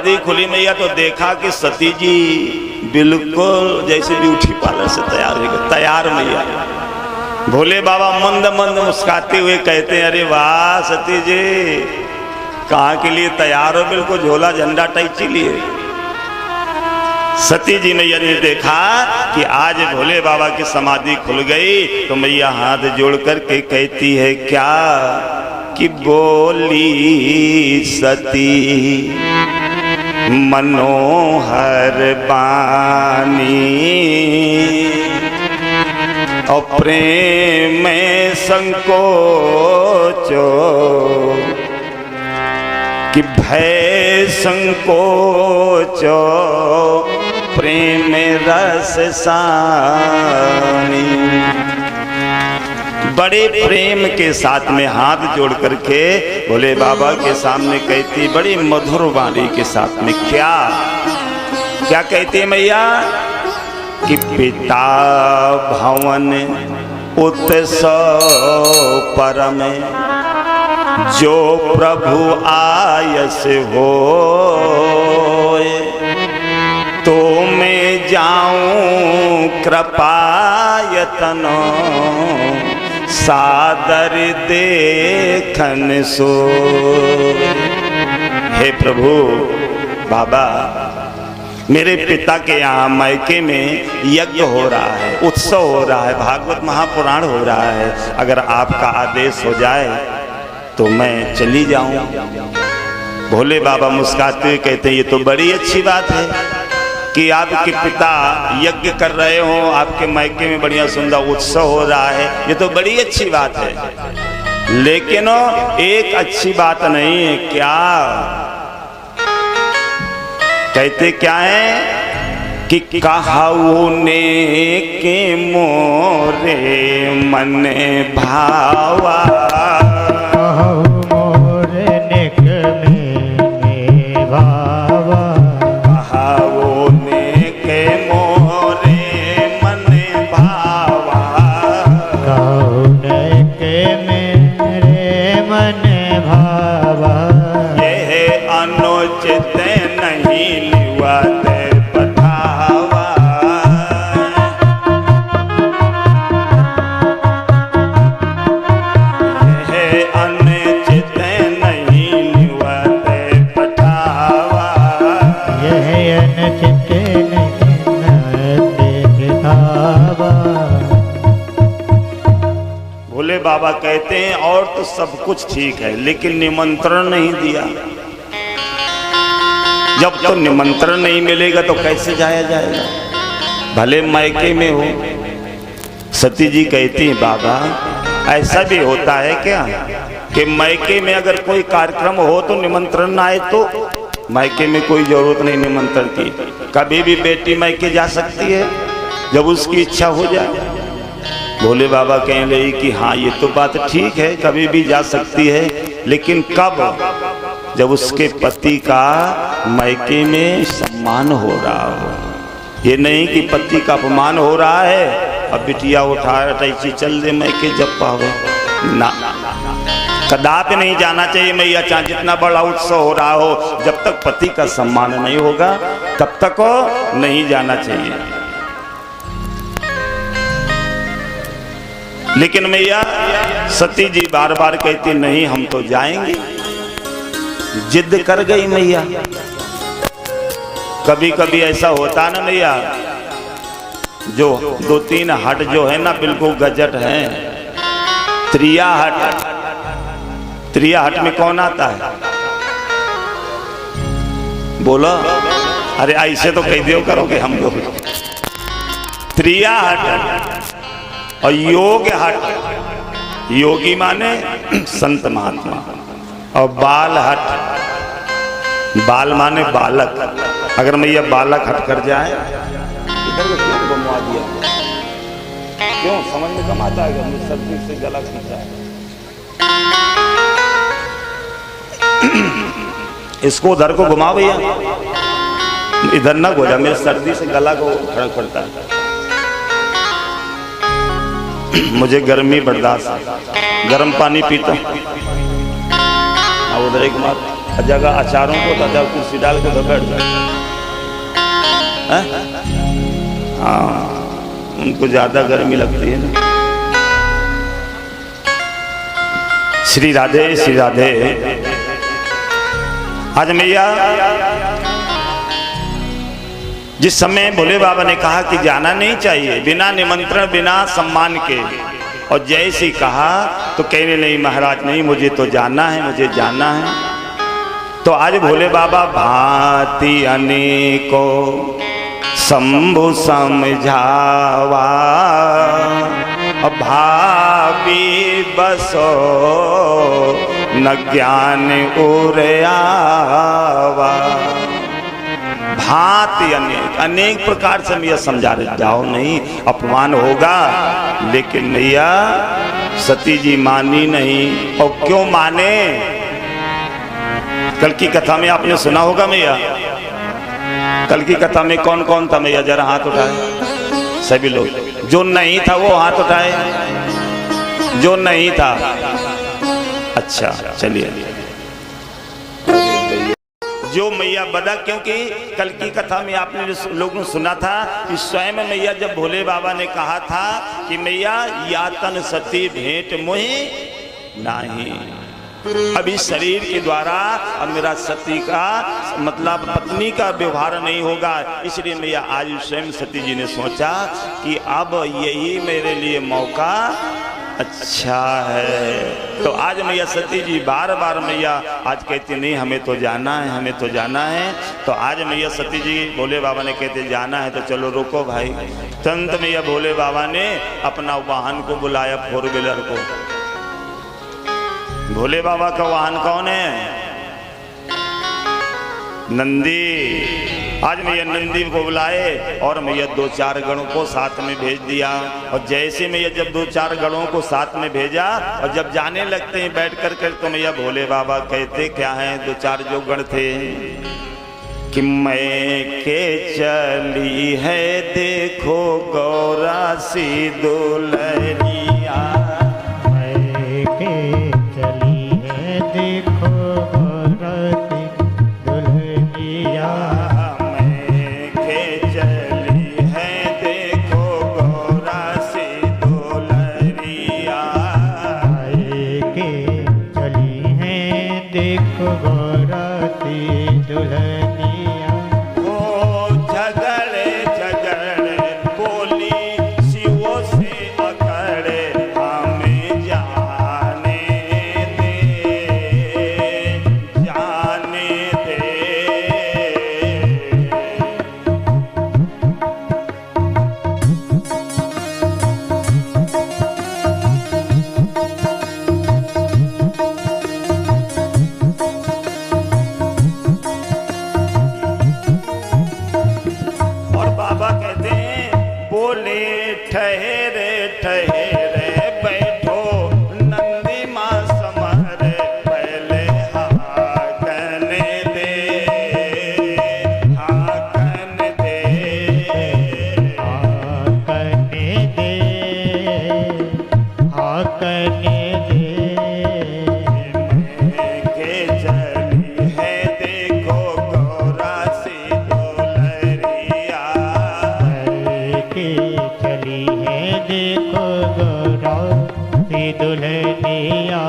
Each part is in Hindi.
समाधि खुली मैया तो देखा कि सती जी बिल्कुल जैसे ब्यूटी पार्लर से तैयार मैया। भोले बाबा मंद मंद मुस्कुराते हुए कहते हैं, अरे वाह सती जी, कहाँ के लिए तैयार हो? बिल्कुल झोला झंडा टाइची लिए। सती जी मैया ने देखा कि आज भोले बाबा की समाधि खुल गई तो मैया हाथ जोड़ करके कहती है क्या कि बोली सती मनोहर बानी और प्रेम में संकोचो कि भय संकोचो प्रेम रस सानी। बड़े प्रेम के साथ में हाथ जोड़ करके भोले बाबा के सामने कहती, बड़ी मधुर वाणी के साथ में क्या क्या कहती है मैया कि पिता भवन उत्सव परम जो प्रभु आयस हो तो मैं जाऊं कृपायतनो सादर देखन सो। हे प्रभु बाबा, मेरे पिता के यहाँ मायके में यज्ञ हो रहा है, उत्सव हो रहा है, भागवत महापुराण हो रहा है। अगर आपका आदेश हो जाए तो मैं चली जाऊं। भोले बाबा मुस्कुराते हुए कहते हैं, ये तो बड़ी अच्छी बात है कि आपके पिता यज्ञ कर रहे हो, आपके मायके में बढ़िया सुंदर उत्सव हो रहा है, ये तो बड़ी अच्छी बात है। लेकिन एक अच्छी बात नहीं है। क्या कहते क्या है कि कहाऊ ने के मोरे मन भावा बाबा कहते हैं और तो सब कुछ ठीक है लेकिन निमंत्रण नहीं दिया। जब तो निमंत्रण नहीं मिलेगा तो कैसे जाया जाएगा? भले मायके में हो। सती जी कहती हैं, बाबा ऐसा भी होता है क्या कि मायके में अगर कोई कार्यक्रम हो तो निमंत्रण ना आए तो? मायके में कोई जरूरत नहीं निमंत्रण की, कभी भी बेटी मायके जा सकती है जब उसकी इच्छा हो जाए। भोले बाबा कहने लगे कि हाँ ये तो बात ठीक है, कभी भी जा सकती है, लेकिन कब? जब उसके पति का मायके में सम्मान हो रहा हो। ये नहीं कि पति का अपमान हो रहा है अब बिटिया उठा ऐसी चल दे मायके जब पावे ना, कदापि नहीं जाना चाहिए मैया। चाहे जितना बड़ा उत्सव हो रहा हो, जब तक पति का सम्मान नहीं होगा तब तक नहीं जाना चाहिए। लेकिन मैया सती जी बार बार कहती नहीं हम तो जाएंगे, जिद कर गई मैया। कभी कभी ऐसा होता ना मैया, जो 2-3 हट जो है ना बिल्कुल गजट है। त्रिया हट, त्रिया हट में कौन आता है? बोलो, अरे ऐसे तो कह दियो करोगे हम लोग। त्रिया हट और योग हट, योगी माने संत महात्मा, और बाल हट, बाल माने बालक। अगर मैया बालक हट कर जाए, इधर को क्यों घुमा दिया? क्यों समझ में कम आता है? मुझे सर्दी से गला खींचा है। इसको उधर को घुमाओ भैया, इधर ना घुमा, मेरे सर्दी से गला को फर्क पड़ता है। मुझे गर्मी बर्दाश्त है, गर्म पानी पीता हूँ। उधर एक बात जगह अचारों को तो जब कुर्सी डाल के तो बैठ जाए। हाँ, उनको ज्यादा गर्मी लगती है ना। श्री राधे श्री राधे। आज मैया जिस समय भोले बाबा ने कहा कि जाना नहीं चाहिए बिना निमंत्रण बिना सम्मान के, और जैसे ही कहा तो कहने नहीं महाराज नहीं मुझे तो जाना है, मुझे जाना है। तो आज भोले बाबा भांति अनेको शंभु समझावा, भावी बसो न ज्ञान उरयावा। भांति अनेक अनेक प्रकार से मैया समझा रहे, जाओ नहीं अपमान होगा। लेकिन मैया सती जी मानी नहीं। और क्यों माने? कल की कथा में आपने सुना होगा मैया, कल की कथा में कौन कौन था मैया? जरा हाथ उठाए सभी लोग। जो नहीं था वो हाथ उठाए, जो नहीं था। अच्छा चलिए, जो मैया बदा, क्योंकि कल की कथा में आपने लोगों ने सुना था कि स्वयं मैया जब भोले बाबा ने कहा था कि मैया यातन सती भेंट मोहि नहीं, अभी शरीर के द्वारा अब मेरा सती का मतलब पत्नी का व्यवहार नहीं होगा। इसलिए मैया आज स्वयं सती जी ने सोचा कि अब यही मेरे लिए मौका अच्छा है। तो आज मैया सती जी बार बार मैया आज कहती नहीं हमें तो जाना है, हमें तो जाना है। तो आज मैया सती जी भोले बाबा ने कहते जाना है तो चलो रुको भाई। तुरंत मैया भोले बाबा ने अपना वाहन को बुलाया, 4 व्हीलर को। भोले बाबा का वाहन कौन है? नंदी। आज मैया नंदी को बुलाए और मैया 2-4 गणों को साथ में भेज दिया। और जैसे मैया जब 2-4 गणों को साथ में भेजा और जब जाने लगते हैं बैठ कर तो मैया भोले बाबा कहते क्या है? 2-4 जो गण थे कि मैं के चली है देखो गौरा सी दुलरिया, मैं के चली है देखो गौरा सी दुल्हनिया, मैं के चली है देखो गौरा सी दुलरिया, मैं के चली है देखो गौरा सी दुल्हनिया। ठहरे ठहरे बैठो नंदी माँ समहरे, पहले हाकन दे हाकन दे हाकन दे हाकन दे। मैं के चली है देखो गौरा सी दुलरिया, मैं के चली है देखो गौरा सी दुल्हनिया।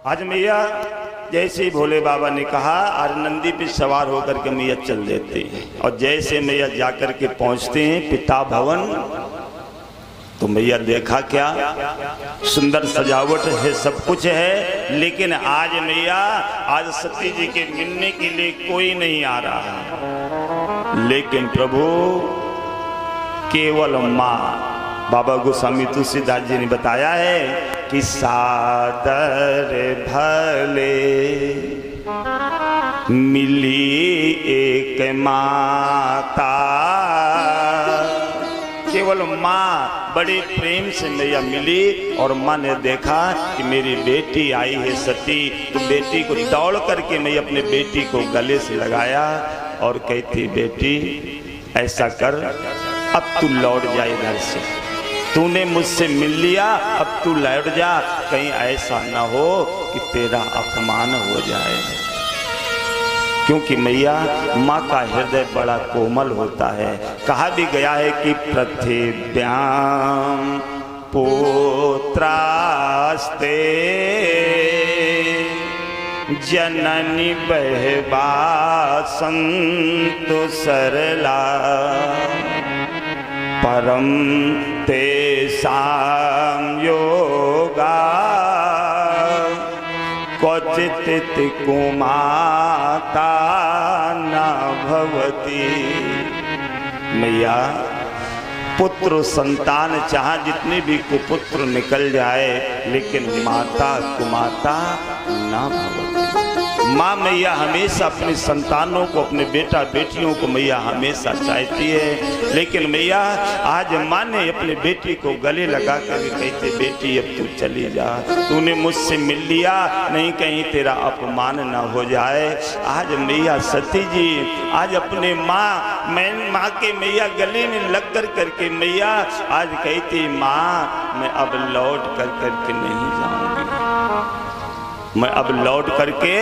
आज मैया जैसे ही भोले बाबा ने कहा आज नंदी पे सवार होकर के मैया चल देते हैं। और जैसे मैया जाकर के पहुंचते हैं पिता भवन, तो मैया देखा क्या सुंदर सजावट है, सब कुछ है। लेकिन आज मैया आज सती जी के मिलने के लिए कोई नहीं आ रहा है। लेकिन प्रभु केवल माँ, बाबा गोस्वामी तुलसीदास जी ने बताया है कि सादर भले मिली एक माता, केवल केवल माँ बड़े प्रेम से मैया मिली और माँ ने देखा कि मेरी बेटी आई है सती, तो बेटी को दौड़ करके मैं अपने बेटी को गले से लगाया और कहती बेटी ऐसा कर, अब तू लौट जा इधर से, तूने मुझसे मिल लिया, अब तू लौट जा, कहीं ऐसा ना हो कि तेरा अपमान हो जाए। क्योंकि मैया माँ का हृदय बड़ा कोमल होता है। कहा भी गया है कि पृथिव्याम पुत्रास्ते जननी बहवा संतु सरला परम तेषां योगा क्वचित् कुमाता न भवति। मैया पुत्र संतान चाहे जितने भी कुपुत्र निकल जाए, लेकिन माता कुमाता न भवति। माँ मैया हमेशा अपने संतानों को, अपने बेटा बेटियों को मैया हमेशा चाहती है। लेकिन मैया आज माँ ने अपने बेटी को गले लगा कर कहते बेटी अब तू चली जा, तूने मुझसे मिल लिया, नहीं कहीं तेरा अपमान न हो जाए। आज मैया सती जी आज अपने माँ के मैया गले में लग कर करके मैया आज कहती माँ मैं अब लौट कर करके नहीं जाऊंगी, मैं अब लौट करके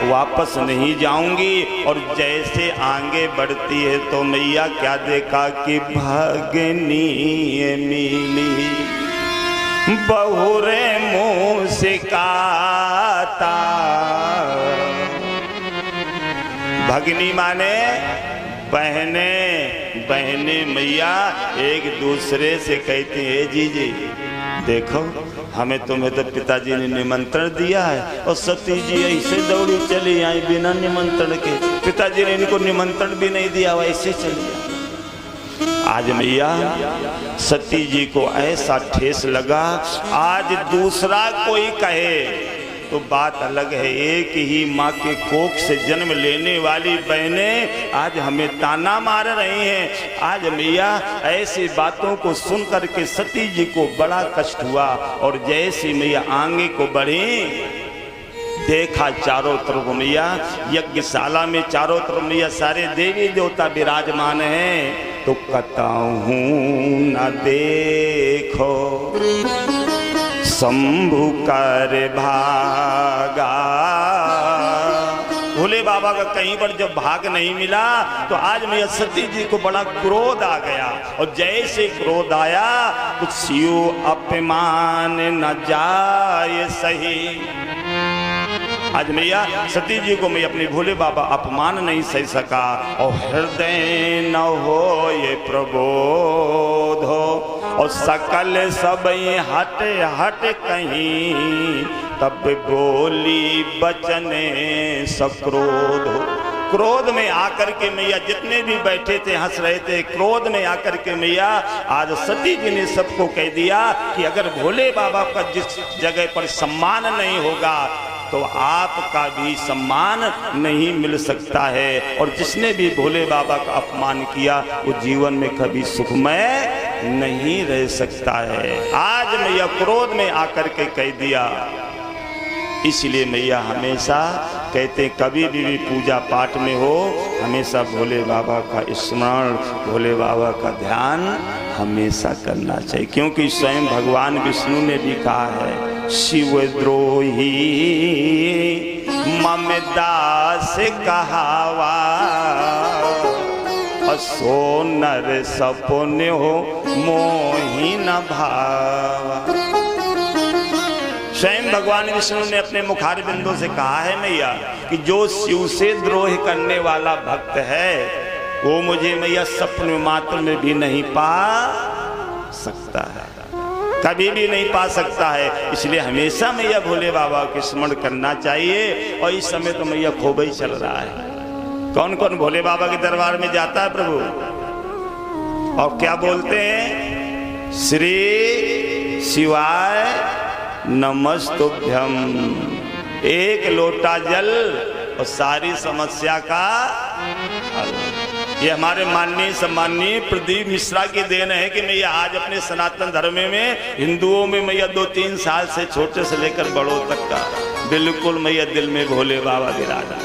वापस नहीं जाऊंगी। और जैसे आगे बढ़ती है तो मैया क्या देखा कि भगनी मिली बहुरे मुँह सिकाता। भगनी माने बहने, बहने मैया एक दूसरे से कहती है जीजी देखो हमें तुम्हें तो पिताजी ने निमंत्रण दिया है, और सती जी ऐसे दौड़ी चली आई बिना निमंत्रण के, पिताजी ने इनको निमंत्रण भी नहीं दिया, वैसे चली आई। आज मैया सती जी को ऐसा ठेस लगा, आज दूसरा कोई कहे तो बात अलग है, एक ही माँ के कोख से जन्म लेने वाली बहनें आज हमें ताना मार रही हैं। आज मैया ऐसी बातों को सुन करके सती जी को बड़ा कष्ट हुआ, और जैसे मैया आगे को बढ़ी देखा चारों तरफ मैया यज्ञशाला में चारों तरफ मैया सारे देवी देवता विराजमान हैं, तो कतहूं न देखो शंभु कर भागा। भोले बाबा का कहीं पर जब भाग नहीं मिला तो आज मैया सती जी को बड़ा क्रोध आ गया, और जैसे क्रोध आया तो सियो अपमान न जाए सही। आज मैया सती जी को मैं अपने भोले बाबा अपमान नहीं सह सका, और हृदय न हो ये प्रबोध हो, और सकल सब हट हट कहीं तब बोली बचने सक्रोध हो। क्रोध में आकर के मैया जितने भी बैठे थे हंस रहे थे, क्रोध में आकर के मैया आज सती जी ने सबको कह दिया कि अगर भोले बाबा का जिस जगह पर सम्मान नहीं होगा तो आपका भी सम्मान नहीं मिल सकता है, और जिसने भी भोले बाबा का अपमान किया वो जीवन में कभी सुखमय नहीं रह सकता है। आज मैया क्रोध में आकर के कह दिया। इसलिए मैया हमेशा कहते कभी भी पूजा पाठ में हो हमेशा भोले बाबा का स्मरण, भोले बाबा का ध्यान हमेशा करना चाहिए, क्योंकि स्वयं भगवान विष्णु ने भी कहा है शिवद्रोही मम दास कहावा, असो नर सपने हो मोहि न भावा। स्वयं भगवान विष्णु ने अपने मुखार बिंदु से कहा है मैया कि जो शिव से द्रोह करने वाला भक्त है वो मुझे मैया सपने मात्र में भी नहीं पा सकता है, कभी भी नहीं पा सकता है। इसलिए हमेशा मैया भोले बाबा के स्मरण करना चाहिए। और इस समय तो मैया खूब ही चल रहा है, कौन कौन भोले बाबा के दरबार में जाता है प्रभु और क्या बोलते हैं, श्री शिवाय नमस्तुभ्यम, एक लोटा जल और सारी समस्या का हल। ये हमारे माननीय सम्माननीय प्रदीप मिश्रा की देन है कि मैया आज अपने सनातन धर्म में हिंदुओं में मैया 2-3 साल से छोटे से लेकर बड़ों तक का बिल्कुल मैया दिल में भोले बाबा विराजा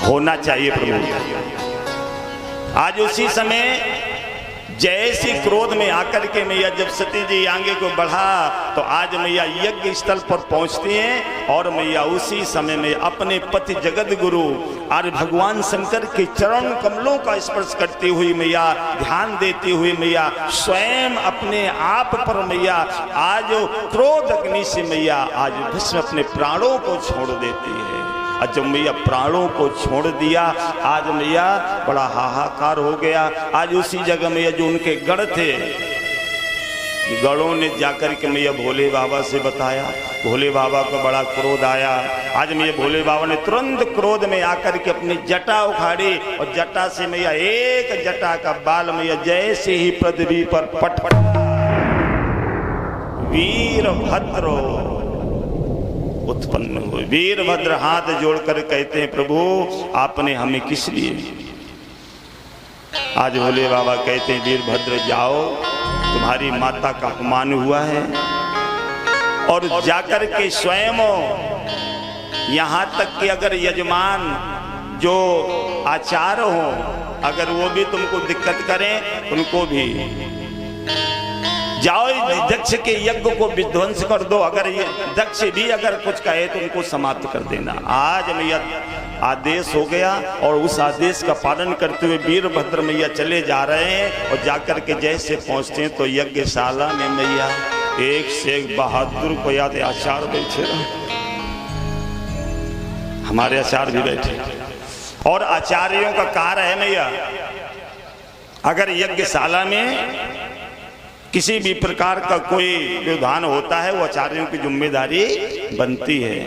होना चाहिए प्रभु। आज उसी समय जैसी क्रोध में आकर के मैया जब सती जी आगे को बढ़ा तो आज मैया यज्ञ स्थल पर पहुंचती हैं और मैया उसी समय में अपने पति जगत गुरु और भगवान शंकर के चरण कमलों का स्पर्श करती हुई मैया ध्यान देती हुई मैया स्वयं अपने आप पर मैया आज क्रोध अग्नि से मैया आज भस्म अपने प्राणों को छोड़ देती है। और जब मैया प्राणों को छोड़ दिया आज मैया बड़ा हाहाकार हो गया। आज उसी जगह मैया जो उनके गढ़ थे गढ़ों ने जाकर के मैया भोले बाबा से बताया। भोले बाबा को बड़ा क्रोध आया। आज मैया भोले बाबा ने तुरंत क्रोध में आकर के अपनी जटा उखाड़ी और जटा से मैया एक जटा का बाल मैया जैसे ही पृथ्वी पर पट वीरभद्र उत्पन्न हुए। वीरभद्र हाथ जोड़कर कहते हैं प्रभु आपने हमें किस लिए। आज भोले बाबा कहते हैं वीरभद्र जाओ तुम्हारी माता का अपमान हुआ है और जाकर के स्वयं यहाँ तक कि अगर यजमान जो आचार्य हो अगर वो भी तुमको दिक्कत करें उनको भी जाओ दक्ष के यज्ञ को विध्वंस कर दो। अगर ये दक्ष भी अगर कुछ कहे तो उनको समाप्त कर देना। आज मैया आदेश हो गया और उस आदेश का पालन करते हुए वीरभद्र मैया चले जा रहे हैं और जाकर के जैसे पहुंचते हैं तो यज्ञशाला में मैया एक से एक बहादुर को याद आचार्य बैठे हमारे आचार्य भी बैठे और आचार्यों का कार्य है मैया अगर यज्ञशाला में किसी भी प्रकार का कोई विधान होता है वो आचार्यों की जिम्मेदारी बनती है।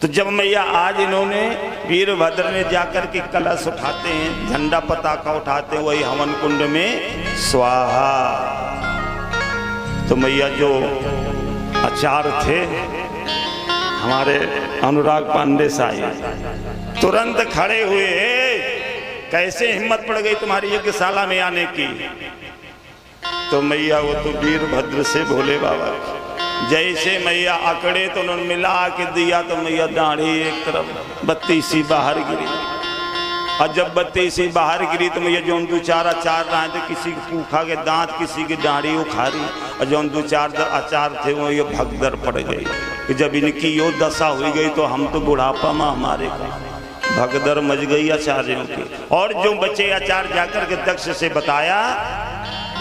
तो जब मैया आज इन्होंने वीरभद्र ने जाकर के कलश उठाते हैं झंडा पताका उठाते हैं वही हवन कुंड में स्वाहा। तो मैया जो आचार्य थे हमारे अनुराग पांडे साहब तुरंत खड़े हुए कैसे हिम्मत पड़ गई तुम्हारी यज्ञशाला में आने की। तो मैया वो तो वीरभद्र से भोले बाबा जैसे मैया अकड़े तो उन्होंने मिला के दिया तो मैया दाढ़ी एक तरफ बत्ती सी बाहर गिरी और जब बत्ती सी बाहर गिरी तो मैया जो दो चार अचार रहे थे किसी के पूखा के दांत किसी की दाढ़ी उखाड़ी और जो दो चार अचार थे वो ये भगदड़ पड़ गई कि जब इनकी यो दशा हुई गई तो हम तो बुढ़ापा में हमारे का भगदड़ मच गई आचार्यों की। और जो बच्चे आचार्य जाकर के दक्ष से बताया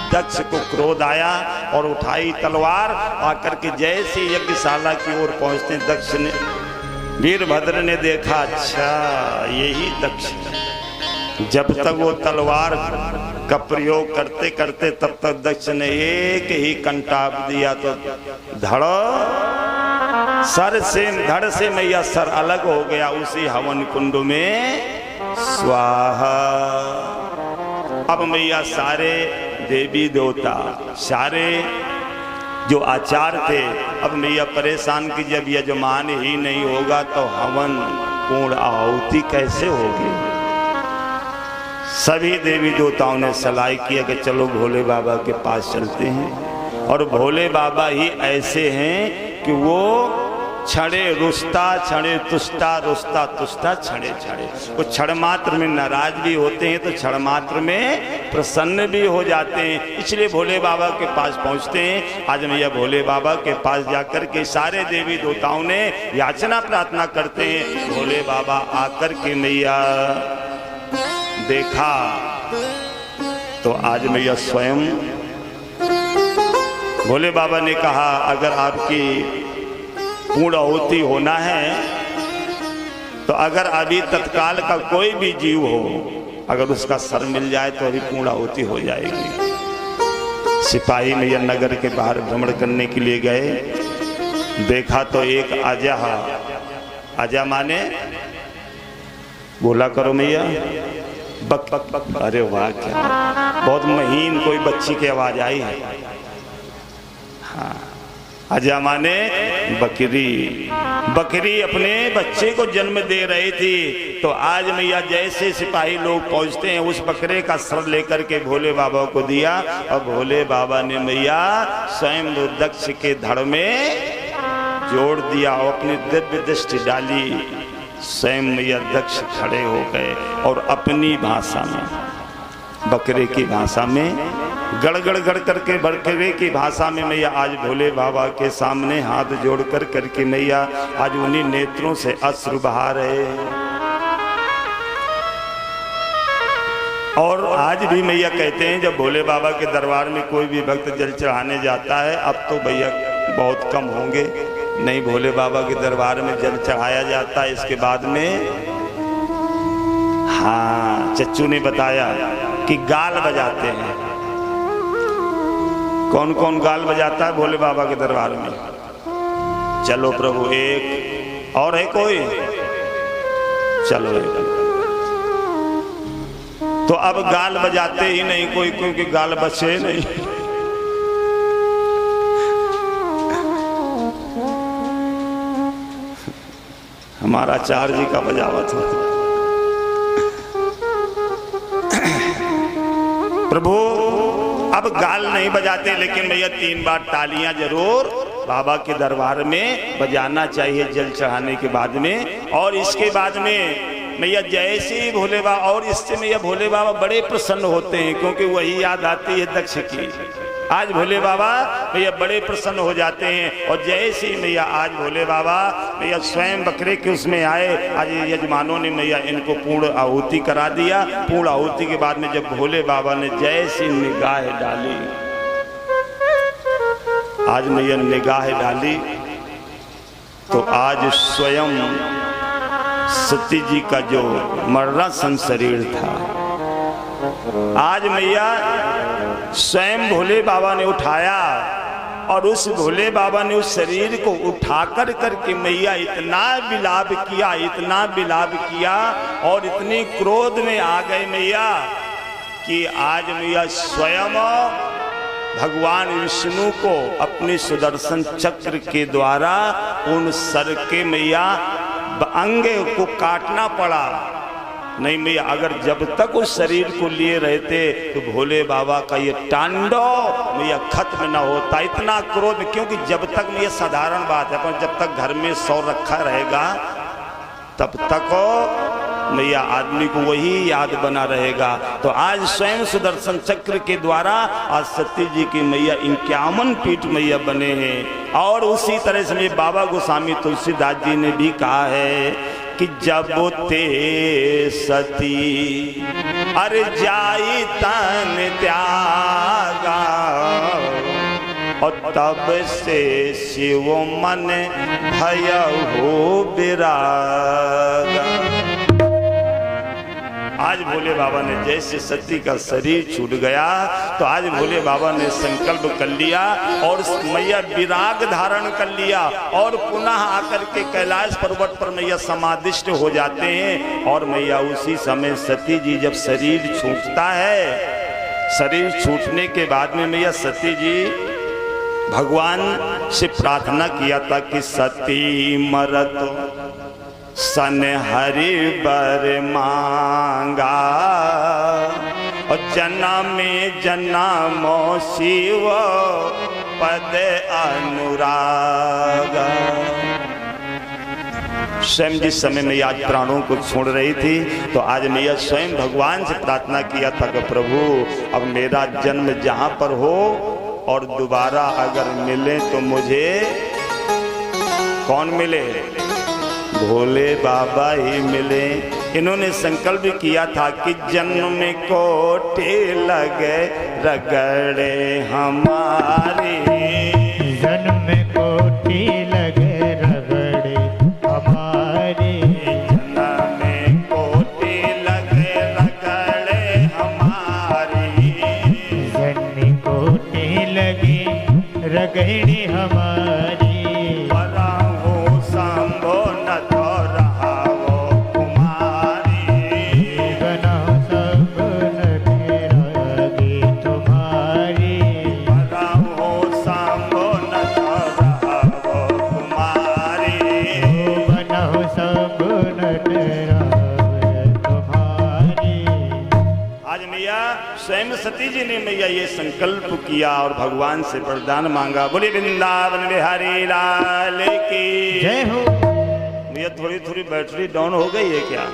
दक्ष को क्रोध आया और उठाई तलवार आकर के जैसे यज्ञशाला की ओर पहुंचते दक्ष ने वीरभद्र ने देखा अच्छा यही दक्ष। जब तक वो तलवार का प्रयोग करते करते तब तक दक्ष ने एक ही कंटाप दिया तो धड़ से मैया सर अलग हो गया उसी हवन कुंड में स्वाहा। अब मैया सारे देवी देवता सारे जो आचार्य थे अब मैया परेशान की जब यजमान ही नहीं होगा तो हवन पूर्ण आहुति कैसे होगी। सभी देवी देवताओं ने सलाह किया कि चलो भोले बाबा के पास चलते हैं और भोले बाबा ही ऐसे हैं कि वो छड़े रुस्ता छड़े तुष्टा रुस्ता तुष्टा छड़े छड़े वो क्षण मात्र में नाराज भी होते हैं तो क्षण मात्र में प्रसन्न भी हो जाते हैं। इसलिए भोले बाबा के पास पहुंचते हैं। आज मैया भोले बाबा के पास जाकर के सारे देवी देवताओं ने याचना प्रार्थना करते हैं। भोले बाबा आकर के मैया देखा तो आज मैया स्वयं भोले बाबा ने कहा अगर आपकी पूर्ण आहुति होना है तो अगर अभी तत्काल का कोई भी जीव हो अगर उसका सर मिल जाए तो अभी पूर्ण आहुति हो जाएगी। सिपाही मैया नगर के बाहर भ्रमण करने के लिए गए देखा तो एक आजा माने बोला करो मैया बक बक बक। अरे वाह क्या बहुत महीन कोई बच्ची की आवाज आई है। हाँ अजा माने बकरी। बकरी अपने बच्चे को जन्म दे रही थी, तो आज मैया जैसे सिपाही लोग पहुंचते हैं उस बकरे का सर लेकर के भोले बाबा को दिया, और भोले बाबा ने मैया स्वयं दक्ष के धड़ में जोड़ दिया और अपनी दिव्य दृष्टि डाली। स्वयं मैया दक्ष खड़े हो गए और अपनी भाषा में, बकरे की भाषा में, गड़गड़ गड़ करके बकरे की भाषा में मैया आज भोले बाबा के सामने हाथ जोड़ कर करके मैया आज उन्हीं नेत्रों से अश्रु बहा रहे। और आज भी मैया कहते हैं जब भोले बाबा के दरबार में कोई भी भक्त जल चढ़ाने जाता है, अब तो भैया बहुत कम होंगे, नहीं भोले बाबा के दरबार में जल चढ़ाया जाता है। इसके बाद में हाँ चच्चू ने बताया कि गाल बजाते हैं। कौन कौन गाल बजाता है भोले बाबा के दरबार में? चलो प्रभु एक और है कोई? चलो एक। तो अब गाल बजाते ही नहीं कोई, क्योंकि गाल बचे नहीं। हमारा आचार्य जी का बजावत था। प्रभु अब गाल नहीं बजाते, लेकिन भैया 3 बार तालियां जरूर बाबा के दरबार में बजाना चाहिए जल चढ़ाने के बाद में। और इसके बाद में मैया जैसे ही भोले बाबा, और इससे मैया भोले बाबा बड़े प्रसन्न होते हैं, क्योंकि वही याद आती है दक्ष की। आज भोले बाबा भैया बड़े प्रसन्न हो जाते हैं। और जैसे ही मैया आज भोले बाबा मैया स्वयं बकरे के उसमें आए, आज यजमानों ने मैया इनको पूर्ण आहुति करा दिया। पूर्ण आहुति के बाद में जब भोले बाबा ने जैसी निगाह डाली, आज मैया निगाह डाली, तो आज स्वयं सती जी का जो मरणासन शरीर था, आज मैया स्वयं भोले बाबा ने उठाया। और उस भोले बाबा ने उस शरीर को उठाकर करके मैया इतना विलाप किया, इतना विलाप किया, और इतनी क्रोध में आ गए मैया कि आज मैया स्वयं भगवान विष्णु को अपने सुदर्शन चक्र के द्वारा उन सर के मैया अंग को काटना पड़ा। नहीं मैया अगर जब तक उस शरीर को लिए रहते तो भोले बाबा का ये तांडव मैया खत्म न होता। इतना क्रोध, क्योंकि जब तक मैया साधारण बात है, पर जब तक घर में सौ रखा रहेगा तब तक मैया आदमी को वही याद बना रहेगा। तो आज स्वयं सुदर्शन चक्र के द्वारा आज सती जी की मैया 51 पीठ मैया बने हैं। और उसी तरह से बाबा गोस्वामी तुलसीदास जी ने भी कहा है कि जब ते सती अरे जाई तन त्यागा, और तब से शिव मन भय हो विरागा। आज भोले बाबा ने जैसे सती का शरीर छूट गया, तो आज भोले बाबा ने संकल्प कर लिया और मैया विराग धारण कर लिया, और पुनः आकर के कैलाश पर्वत पर मैया समाधिष्ट हो जाते हैं। और मैया उसी समय सती जी जब शरीर छूटता है, शरीर छूटने के बाद में मैया सती जी भगवान से प्रार्थना किया था कि सती मरत सन हरि बर मांगा, और जन्म जन्मो शिव पद अनुरागा। स्वयं जिस समय मैया आज प्राणों को छोड़ रही थी, तो आज मैया स्वयं भगवान से प्रार्थना किया था कि प्रभु अब मेरा जन्म जहाँ पर हो और दोबारा अगर मिले तो मुझे कौन मिले? भोले बाबा ही मिले। इन्होंने संकल्प किया था कि जन्म कोटे लगे रगड़े हमारे, जन्म कोटि लगे रगड़े हमारे, जन्म कोटे लगे रगड़े हमारी, जन्म कोटि लगे रगड़े हमारी। मैया स्वयं सती जी ने मैया ये संकल्प किया और भगवान से वरदान मांगा। बोले वृंदावन बिहारी लाल की जय हो। भैया थोड़ी थोड़ी बैटरी डाउन हो गई है क्या?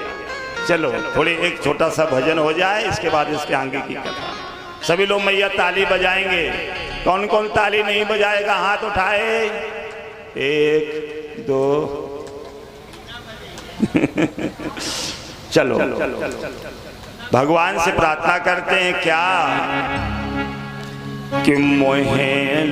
चलो थोड़ी एक छोटा सा भजन हो जाए, इसके बाद इसके आगे की कथा। सभी लोग मैया ताली बजाएंगे। कौन कौन ताली नहीं बजाएगा हाथ उठाए। 1 2 चलो भगवान से प्रार्थना करते हैं क्या कि मोहे